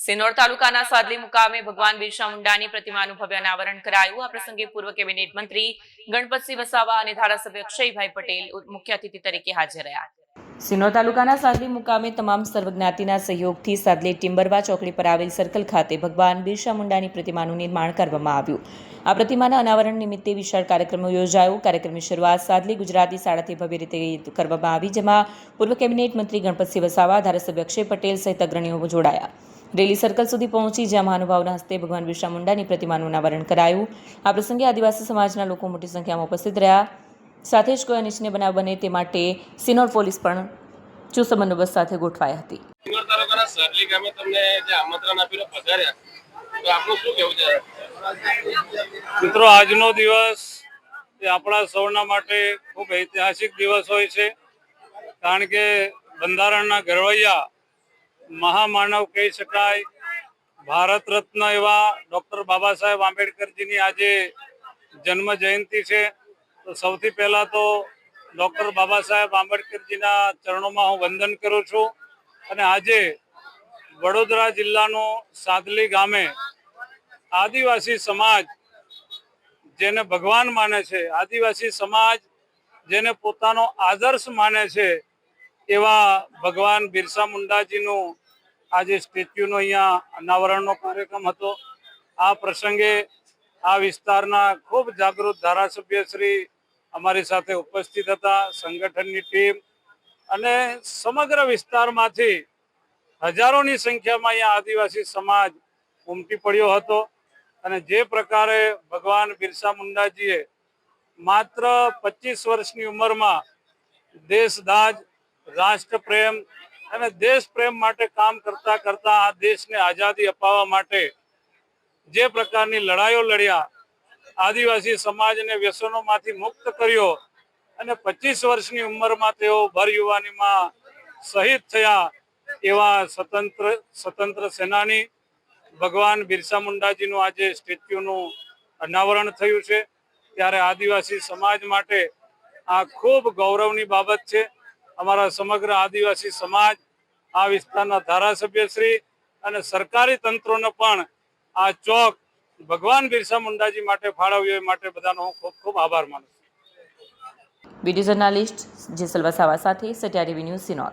સિનોર તાલુકાના સાદલી મુકામે ભગવાન બિરસા મુંડાની પ્રતિમાનું ભવ્ય અનાવરણ કરાયું। આ પ્રસંગે પૂર્વ કેબિનેટ મંત્રી ગણપતસિંહ વસાવા અને ધારાસભ્ય અક્ષયભાઈ પટેલ મુખ્ય અતિથિ તરીકે હાજર રહ્યા। સિનોર તાલુકાના સાદલી મુકામે તમામ સર્વજ્ઞાતિના સહયોગથી સાદલી ટિમ્બરવા ચોકડી પર આવેલ સર્કલ ખાતે ભગવાન બિરસા મુંડાની પ્રતિમાનું નિર્માણ કરવામાં આવ્યું। આ પ્રતિમાના અનાવરણ નિમિત્તે વિશાળ કાર્યક્રમ યોજાયો। કાર્યક્રમની શરૂઆત સાદલી ગુજરાતી શાળાથી ભવ્ય રીતે કરવામાં આવી, જેમાં પૂર્વ કેબિનેટ મંત્રી ગણપતસિંહ વસાવા, ધારાસભ્ય અક્ષય પટેલ સહિત અગ્રણીઓ જોડાયા। રેલી સર્કલ સુધી પહોંચી, જ્યાં મહાનુભાવના હસ્તે ભગવાન બિરસા મુંડાની પ્રતિમાનું અનાવરણ કરાયું। આ પ્રસંગે આદિવાસી સમાજના લોકો મોટી સંખ્યામાં ઉપસ્થિત રહ્યા। સાથે જ કોઈ અનિચ્છનીય બનાવ બને તે માટે સિનોર પોલીસ પણ ચુસ્ત બંદોબસ્ત સાથે ગોઠવાઈ હતી। સિનોર તાલુકાના સાદલી ગામે તમને જે આમંત્રણ આપીને પધાર્યા, તો આપનું શું કહેવું છે? મિત્રો, આજનો દિવસ એ આપણા સૌના માટે ખૂબ ઐતિહાસિક દિવસ હોય છે, કારણ કે બંધારણના ઘડવૈયા મહામાનવ કહી શકાય, ભારત રત્ન એવા ડૉક્ટર બાબા સાહેબ આંબેડકરજીની આજે જન્મ જયંતિ છે। તો સૌથી પહેલાં તો ડૉક્ટર બાબા સાહેબ આંબેડકરજીના ચરણોમાં હું વંદન કરું છું। અને આજે વડોદરા જિલ્લાનું સાદલી ગામે આદિવાસી સમાજ જેને ભગવાન માને છે, આદિવાસી સમાજ જેને પોતાનો આદર્શ માને છે, એવા ભગવાન બિરસા મુંડાજીનું આજે સ્ટેચ્યુનો અહીંયા અનાવરણનો કાર્યક્રમ હતો। આ પ્રસંગે આ વિસ્તારના ખૂબ જાગૃત ધારાસભ્ય શ્રી અમારી સાથે ઉપસ્થિત હતા, સંગઠનની ટીમ અને સમગ્ર વિસ્તારમાંથી હજારોની સંખ્યામાં અહીંયા આદિવાસી સમાજ ઉમટી પડ્યો હતો। અને જે પ્રકારે ભગવાન બિરસા મુંડાજીએ માત્ર 25 વર્ષની ઉંમરમાં દેશદાજ, રાષ્ટ્રપ્રેમ અને દેશ પ્રેમ માટે કામ કરતા કરતા આ દેશને આઝાદી અપાવવા માટે જે પ્રકારની લડાઈઓ લડ્યા, આદિવાસી સમાજને વ્યસનોમાંથી મુક્ત કર્યો અને 25 વર્ષની ઉંમરમાં તેઓ ભર યુવાનીમાં શહીદ થયા, એવા સ્વતંત્ર સેનાની ભગવાન બિરસા મુંડાજીનું આજે સ્ટેચ્યુનું અનાવરણ થયું છે। ત્યારે આદિવાસી સમાજ માટે આ ખૂબ ગૌરવની બાબત છે। અમારા સમગ્ર આદિવાસી સમાજ, આ વિસ્તારના ધારાસભ્યશ્રી અને સરકારી તંત્રોને પણ આ ચોક ભગવાન બિરસા મુંડાજી માટે ફાળવ્યો એ માટે બધાનો હું ખૂબ ખૂબ આભાર માનું છું। વિડીયો જર્નાલિસ્ટ જેસલ વસાવા સાથે સત્યા ટીવી ન્યૂઝ સિનોર।